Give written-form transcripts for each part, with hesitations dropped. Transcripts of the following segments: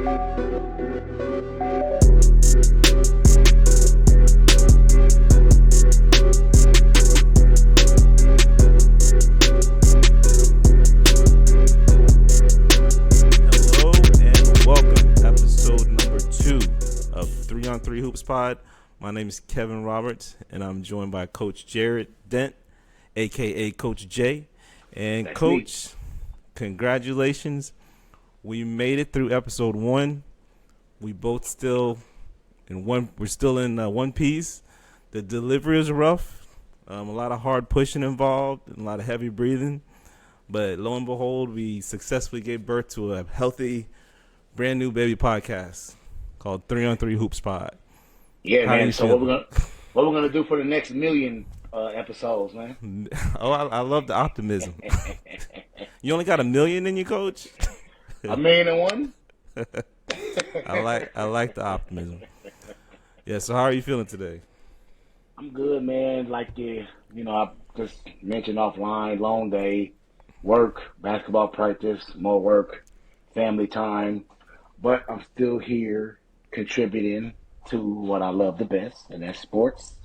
3 Hoops Pod. My name is Kevin Roberts, and I'm joined by Coach Jared Dent, a.k.a. Coach J. And That's Coach, me. Congratulations. We made it through episode 1. We both still in one. We're still in one piece. The delivery is rough. A lot of hard pushing involved and a lot of heavy breathing. But lo and behold, we successfully gave birth to a healthy, brand new baby podcast called 3 Hoops Pod. Yeah, How man. you So feeling? what we're gonna do for the next million episodes, man? Oh, I love the optimism. You only got 1 million in you, Coach? A million and one. I like the optimism. Yeah. So how are you feeling today? I'm good, man. I just mentioned offline, long day, work, basketball practice, more work, family time, but I'm still here contributing to what I love the best, and that's sports,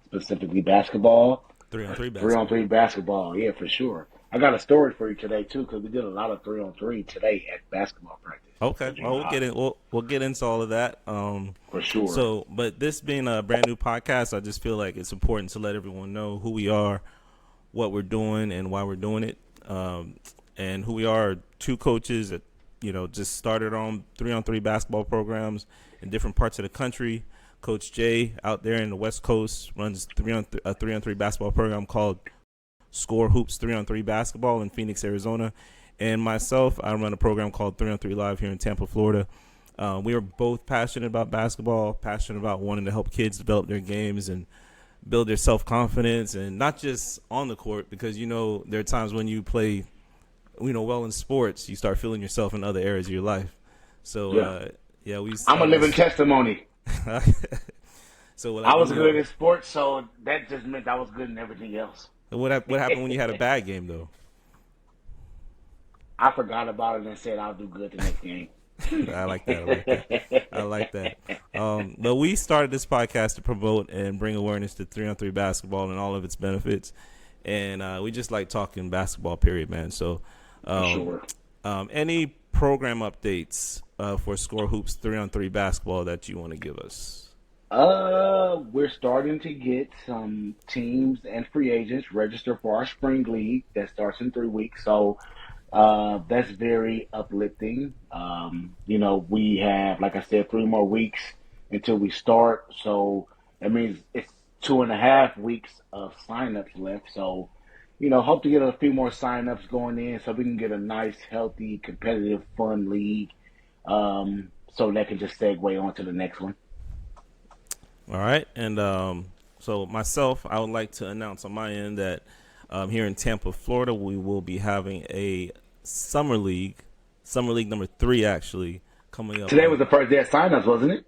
specifically basketball. 3-on-3 Three on basketball. three basketball, yeah, for sure. I got a story for you today too, because we did a lot of 3-on-3 today at basketball practice Okay. at Well, junior high. we'll get into all of that. For sure. But this being a brand new podcast, I just feel like it's important to let everyone know who we are, what we're doing, and why we're doing it. And who we are, 2 coaches that just started on 3-on-3 basketball programs in different parts of the country. Coach Jay out there in the West Coast runs a 3-on-3 basketball program called Score Hoops 3-on-3 Basketball in Phoenix, Arizona. And myself, I run a program called 3-on-3 Live here in Tampa, Florida. We are both passionate about basketball, passionate about wanting to help kids develop their games and build their self-confidence, and not just on the court, because there are times when you play well in sports, you start feeling yourself in other areas of your life. So we I'm a living testimony. So I was good in sports, so that just meant I was good in everything else. What happened when you had a bad game though? I forgot about it and said I'll do good the next game. I like that. But we started this podcast to promote and bring awareness to 3-on-3 basketball and all of its benefits, and we just like talking basketball. Period, man. So, Sure. Any program updates for Score Hoops 3-on-3 basketball that you want to give us? We're starting to get some teams and free agents register for our spring league that starts in 3 weeks. So, that's very uplifting. We have, like I said, 3 more weeks until we start. So that means it's 2.5 weeks of signups left. So, hope to get a few more signups going in so we can get a nice, healthy, competitive, fun league. So that can just segue on to the next one. All right. And so myself, I would like to announce on my end that here in Tampa, Florida, we will be having a summer league number 3 actually coming up. Today was the first day of signups, wasn't it?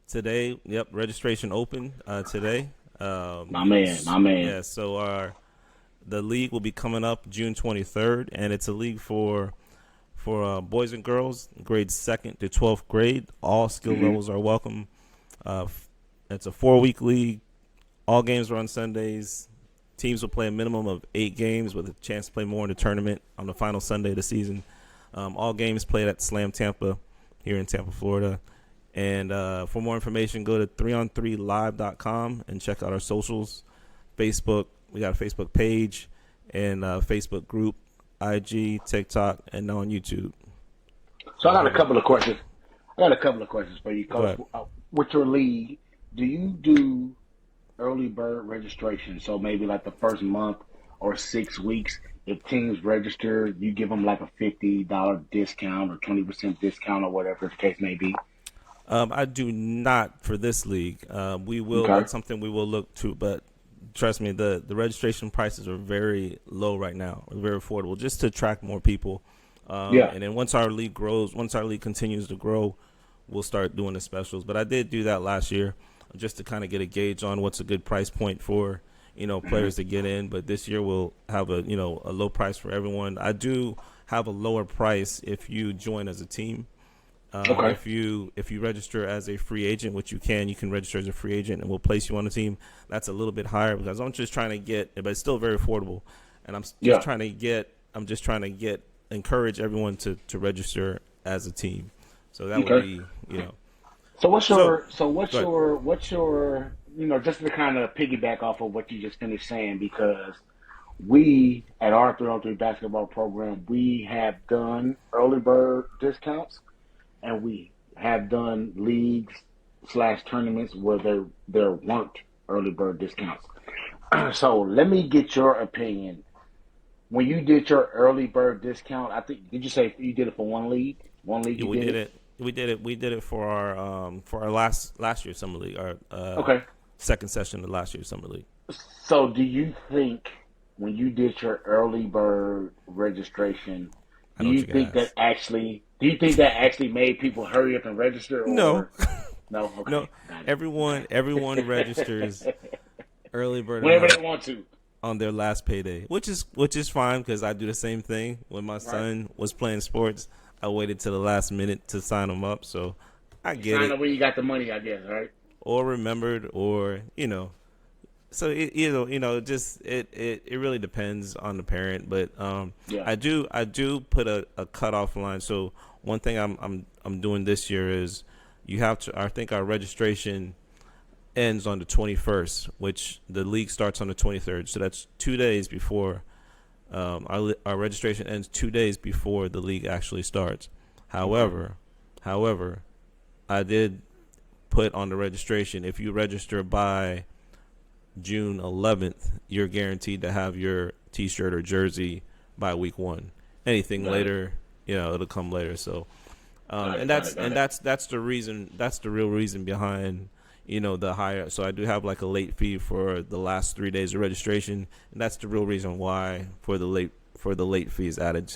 Today, yep, registration open today. My man. Yeah, so the league will be coming up June 23rd, and it's a league for boys and girls, grades 2nd to 12th grade. All skill levels are welcome. It's a 4-week league. All games are on Sundays. Teams will play a minimum of 8 games with a chance to play more in the tournament on the final Sunday of the season. All games played at Slam Tampa here in Tampa, Florida. And for more information, go to 3on3live.com and check out our socials. Facebook, we got a Facebook page and Facebook group, IG, TikTok, and now on YouTube. So I got a couple of questions. For you, Coach. With your league, do you do early bird registration? So maybe like the first month or 6 weeks, if teams register, you give them like a $50 discount or 20% discount or whatever the case may be? I do not for this league. We will. Okay. That's something we will look to, but trust me, the registration prices are very low right now, very affordable, just to attract more people. And then once our league continues to grow, we'll start doing the specials. But I did do that last year just to kind of get a gauge on what's a good price point for players to get in. But this year we'll have a low price for everyone. I do have a lower price if you join as a team. Okay. If you register as a free agent, which you can register as a free agent, and we'll place you on the team. That's a little bit higher because I'm just trying to get, but it's still very affordable, and Yeah. I'm just trying to get encourage everyone to register as a team. So that would Okay. be, So what's So, your so go ahead. what's your just to kind of piggyback off of what you just finished saying, because we at our 3-on-3 basketball program, we have done early bird discounts, and we have done leagues slash tournaments where there weren't early bird discounts. So let me get your opinion. When you did your early bird discount, I think, did you say you did it for one league? One league Yeah, you we did did it? it. We did it for our last year's summer league, our Okay. second session of last year's summer league. So do you think when you did your early bird registration, I know what you can ask. do you think that actually made people hurry up and register, No, or no? no. Okay, got it. Everyone registers Okay. early bird Whenever they amount want to, on their last payday, which is fine because I do the same thing. When my right? son was playing sports, I waited till the last minute to sign him up. So I You get sign it, up when you got the money, I guess, right? or remembered, or so just it really depends on the parent, but Yeah. I do put a cutoff line. So one thing I'm doing this year is you have to, I think our registration ends on the 21st, which the league starts on the 23rd, so that's 2 days before our registration ends, 2 days before the league actually starts. Okay. However however I did put on the registration, if you register by June 11th, you're guaranteed to have your T-shirt or jersey by week one. Anything Got it. later, it'll come later. So, Got and it. Got it. Got it. that's the reason. That's the real reason behind the higher. So I do have like a late fee for the last 3 days of registration, and that's the real reason why for the late fees add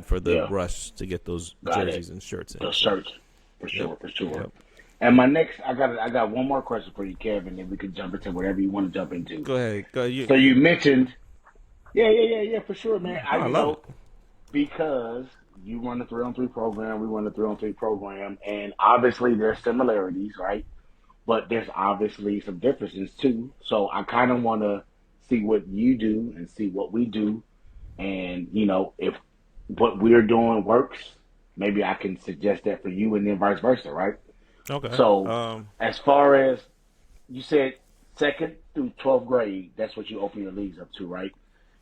for the Yeah. rush to get those Got it. jerseys and shirts in. The So, search, for yep, sure. For sure. yep. And my next, I got one more question for you, Kevin, and we can jump into whatever you want to jump into. Go ahead. Go. So you mentioned, yeah, for sure, man. Oh, I love it. Because you run the 3-on-3 program, we run the 3-on-3 program, and obviously there's similarities, right? But there's obviously some differences too. So I kind of want to see what you do and see what we do, and if what we're doing works, maybe I can suggest that for you, and then vice versa, right? Okay. So as far as you said, second through 12th grade, that's what you open your leagues up to, right?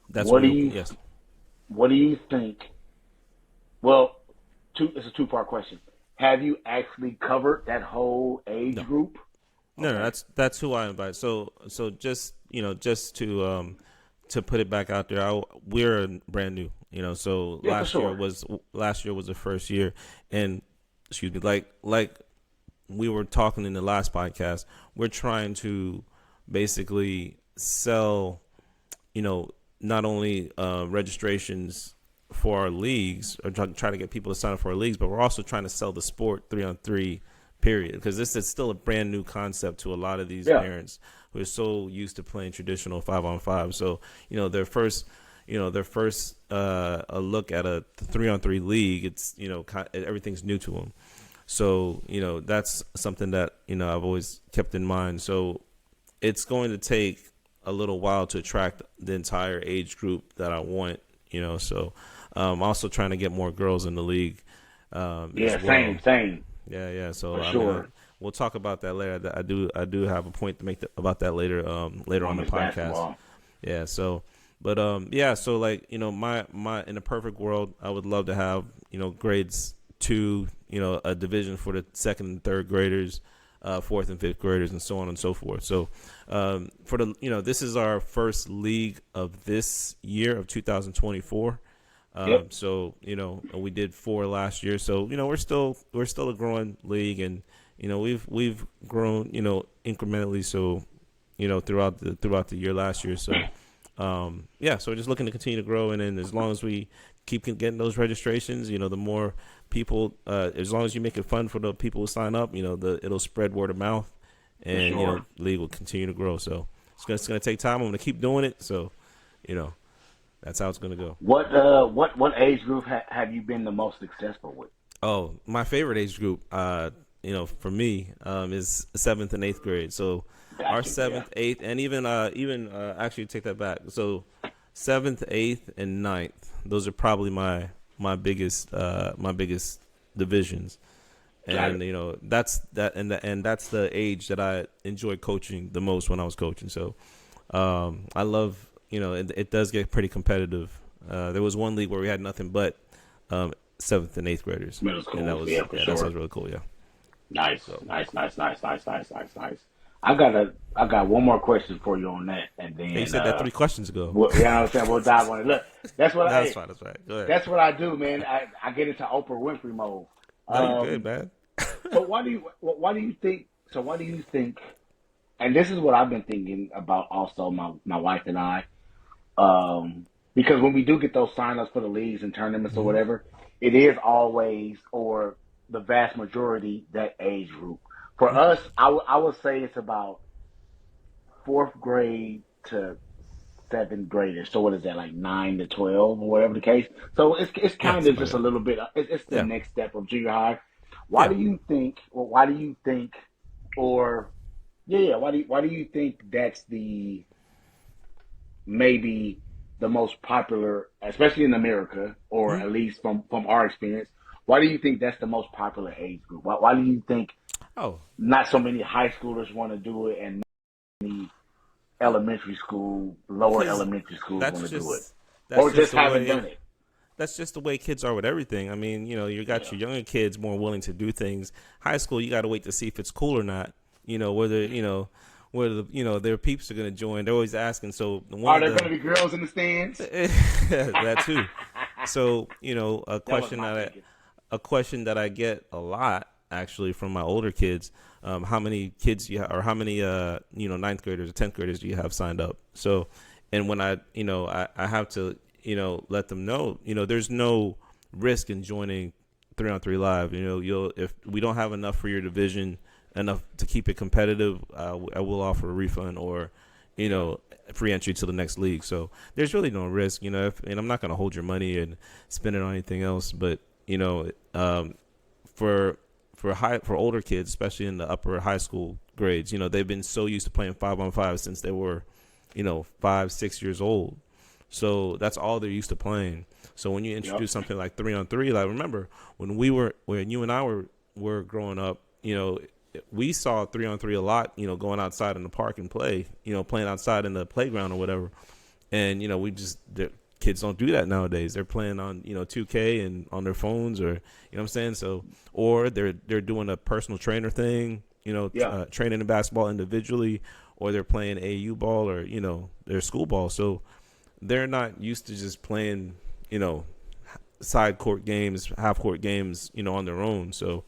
That's What what do we open. you Yes. What do you think? Well, it's a two-part question. Have you actually covered that whole age No. group? No, Okay. that's who I invite. So just just to put it back out there, we're brand new. So Yeah, for sure. last year was the first year, and excuse me, like we were talking in the last podcast, we're trying to basically sell, not only registrations for our leagues, or try to get people to sign up for our leagues, but we're also trying to sell the sport 3-on-3 period, because this is still a brand new concept to a lot of these Yeah. parents who are so used to playing traditional 5-on-5. So their first a look at a 3-on-3 league, it's everything's new to them. So that's something that I've always kept in mind. So it's going to take a little while to attract the entire age group that I want. So I'm also trying to get more girls in the league as Yeah, well. same, Yeah. So for I mean, sure. we'll talk about that later. I do have a point to make about that later later on the Women's podcast. basketball. Yeah. So, but yeah. So like my in a perfect world, I would love to have grades two, a division for the second and third graders, fourth and fifth graders, and so on and so forth. So for the this is our first league of this year of 2024. Yep. So we did 4 last year. So we're still a growing league, and we've grown incrementally. So throughout the year last year. So yeah. So we're just looking to continue to grow, and then as long as we keep getting those registrations, the more people, as long as you make it fun for the people who sign up, it'll spread word of mouth, For and sure. the league will continue to grow. So it's gonna take time. I'm gonna keep doing it. So you know that's how it's gonna go. What age group have you been the most successful with? Oh, my favorite age group, for me, is seventh and eighth grade. So our Got you. Yeah. seventh, eighth, and even actually take that back. So seventh, eighth, and ninth. Those are probably my biggest divisions. Got And it. and that's the age that I enjoyed coaching the most when I was coaching. So I love, it does get pretty competitive. There was one league where we had nothing but seventh and eighth graders, Middle and that schools. was Yeah, for yeah, that sure. sounds really cool. Yeah. Nice, So nice, nice, nice, nice, nice, nice, nice. I got one more question for you on that, and hey, you then said that 3 questions ago. you know what I'm saying, we'll dive on it. Look, that's what That's I fine. That's fine. Go ahead. that's what I do, man. I get into Oprah Winfrey mode. No, you're good, Um, man. so why do you think? And this is what I've been thinking about also my wife and I. Because when we do get those signups for the leagues and tournaments or Hmm. whatever, it is always or the vast majority that age group. For us, I would say it's about fourth grade to seventh graders. So what is that, like 9 to 12 or whatever the case? So it's Yeah, kind of something just like a that. little bit. It's the Yeah, next step of junior high. Why yeah. do you think? Or why do you think? Or yeah. Why do you think that's the maybe the most popular, especially in America, or Hmm. at least from our experience? Why do you think that's the most popular age group? Why do you think Oh, not so many high schoolers want to do it and many oh, elementary school, lower because elementary schools that's want to do it, just that's or just just the haven't way done it? that's just the way kids are with everything. I mean, you got Yeah. your younger kids more willing to do things. High school, you got to wait to see if it's cool or not. Whether their peeps are going to join. They're always asking. So one Are of there going the to be girls in the stands? that too. So That was my thinking. a question that I get a lot actually from my older kids. How many kids or how many ninth graders or 10th graders do you have signed up? So, and when I have to let them know there's no risk in joining 3-on-3 live. You'll if we don't have enough for your division, enough to keep it competitive, I will offer a refund or Yeah. free entry to the next league. So there's really no risk, and I'm not going to hold your money and spend it on anything else. But for for older kids, especially in the upper high school grades, they've been so used to playing 5-on-5 since they were 5-6 years old. So that's all they're used to playing. So when you Yep. introduce something like 3-on-3, like remember when you and I were growing up, we saw 3-on-3 a lot, going outside in the park and playing outside in the playground or whatever. And the kids don't do that nowadays. They're playing on 2K and on their phones, or what I'm saying. So or they're doing a personal trainer thing, Yeah. training in basketball individually, or they're playing AU ball or their school ball. So they're not used to just playing you know side court games, half court games, on their own. So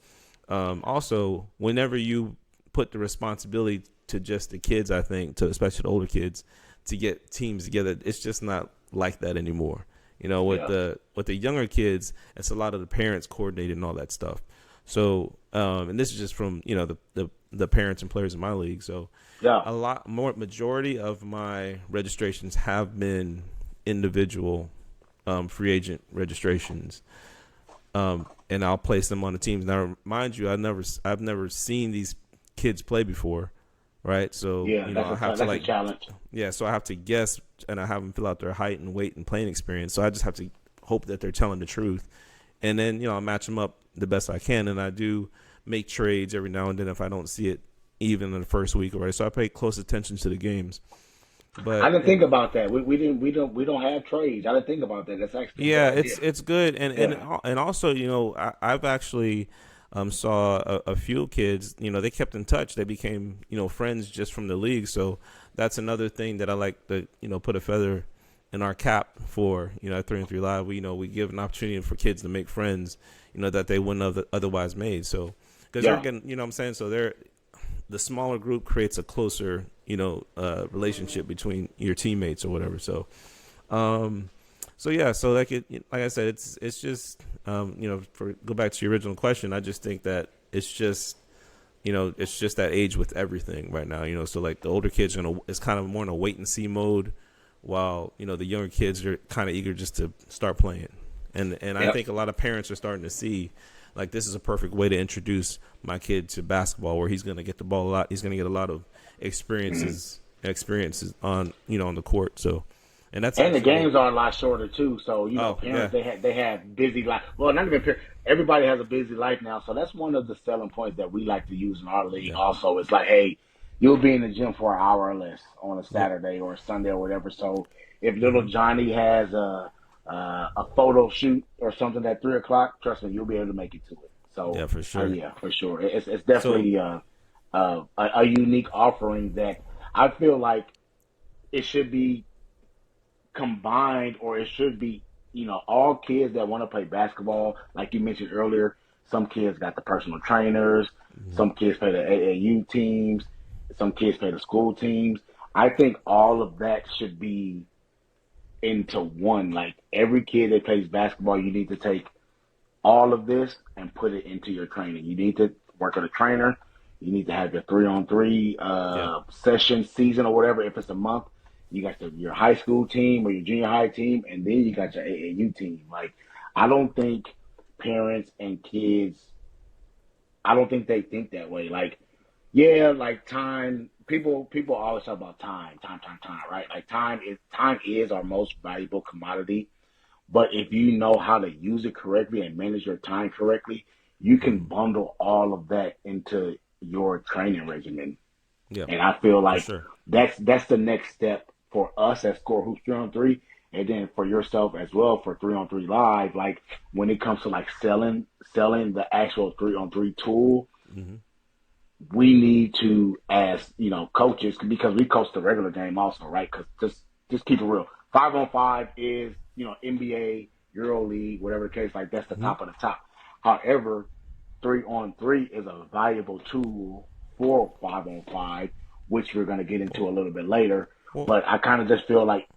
also, whenever you put the responsibility to just the kids, I think, to especially the older kids, to get teams together, it's just not like that anymore. With Yeah. the younger kids, it's a lot of the parents coordinating all that stuff. So, and this is just from the parents and players in my league. So, Yeah. a lot more majority of my registrations have been individual free agent registrations, and I'll place them on the teams. Now, mind you, I've never seen these kids play before, right? So Yeah. That's I have to that's a challenge. yeah, so I have to guess, and I have them fill out their height and weight and playing experience. So I just have to hope that they're telling the truth, and then I match them up the best I can, and I do make trades every now and then if I don't see it even in the first week, right? So I pay close attention to the games, I but didn't think about that. We don't have trades. I didn't think about that. That's actually a good yeah, idea. it's good, and Yeah. also I've actually saw a few kids. They kept in touch. They became friends just from the league. So that's another thing that I like to put a feather in our cap for at 3-on-3 Live. We give an opportunity for kids to make friends that they wouldn't have otherwise made. So because they're Yeah. getting what I'm saying. So the smaller group creates a closer relationship between your teammates or whatever. So. Um, so yeah, so like I said, it's just for go back to your original question, I just think that it's just that age with everything right now. So like the older kids it's kind of more in a wait and see mode, while the younger kids are kind of eager just to start playing, and I Yep. think a lot of parents are starting to see like this is a perfect way to introduce my kid to basketball, where he's going to get the ball a lot. He's going to get a lot of experiences on on the court. So, and that's And the actually games are a lot shorter too, so oh parents yeah they have busy life. Well, not even parents. Everybody has a busy life now, so that's one of the selling points that we like to use in our league. yeah Also, it's like, hey, you'll be in the gym for an hour or less on a yep Saturday or a Sunday or whatever. So if little hmm Johnny has a photo shoot or something at 3 o'clock, trust me, you'll be able to make it to it. So yeah for sure. yeah, for sure, it's So definitely a unique offering that I feel like it should be combined, or it should be, all kids that want to play basketball, like you mentioned earlier, some kids got the personal trainers, mhm, some kids play the AAU teams, some kids play the school teams. I think all of that should be into one. Like every kid that plays basketball, you need to take all of this and put it into your training. You need to work with a trainer. You need to have your 3-on-3 yeah session, season, or whatever. If it's a month, you got your high school team or your junior high team, and then you got your AAU team. Like, I don't think parents and kids, I don't think they think that way. Like, yeah, like time. People always talk about time, right? Like time is our most valuable commodity, but if you know how to use it correctly and manage your time correctly, you can hmm bundle all of that into your training regimen. yeah And I feel for like sure. that's the next step for us at Score Hoops 3-on-3, and then for yourself as well for 3-on-3 Live. Like when it comes to like selling the actual 3-on-3 tool, hmm we need to, as coaches, because we coach the regular game also, right? Because just keep it real. 5-on-5 is NBA, Euro League, whatever the case. Like that's the hmm top of the top. However, 3-on-3 is a valuable tool for 5-on-5, which we're going to get into well, a little bit later. well But I kind of just feel like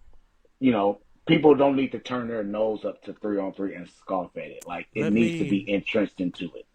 people don't need to turn their nose up to 3-on-3 and scoff at it. Like it let needs to me be entrenched into it.